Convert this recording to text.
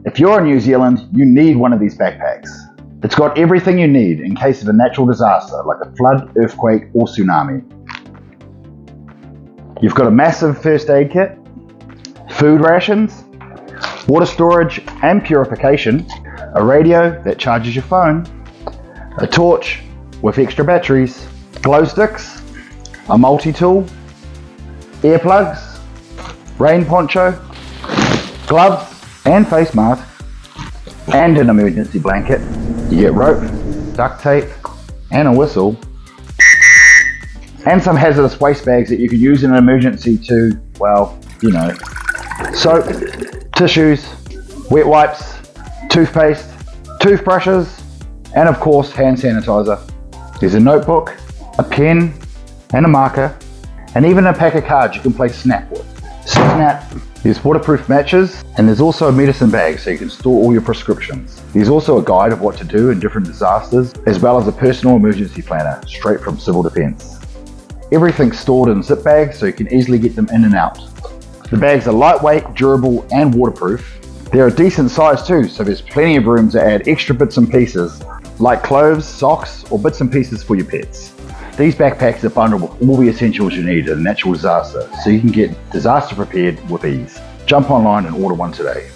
If you're in New Zealand, you need one of these backpacks. It's got everything you need in case of a natural disaster like a flood, earthquake or tsunami. You've got a massive first aid kit, food rations, water storage and purification, a radio that charges your phone, a torch with extra batteries, glow sticks, a multi-tool, earplugs, rain poncho, gloves and face mask, and an emergency blanket. You get rope, duct tape, and a whistle, and some hazardous waste bags that you could use in an emergency to, well, you know, soap, tissues, wet wipes, toothpaste, toothbrushes, and of course hand sanitizer. There's a notebook, a pen, and a marker, and even a pack of cards you can play Snap with. Snap. There's waterproof matches, and there's also a medicine bag so you can store all your prescriptions. There's also a guide of what to do in different disasters, as well as a personal emergency planner straight from Civil Defence. Everything's stored in zip bags so you can easily get them in and out. The bags are lightweight, durable, and waterproof. They're a decent size too, so there's plenty of room to add extra bits and pieces, like clothes, socks, or bits and pieces for your pets. These backpacks are bundled with all the essentials you need in a natural disaster, so you can get disaster prepared with ease. Jump online and order one today.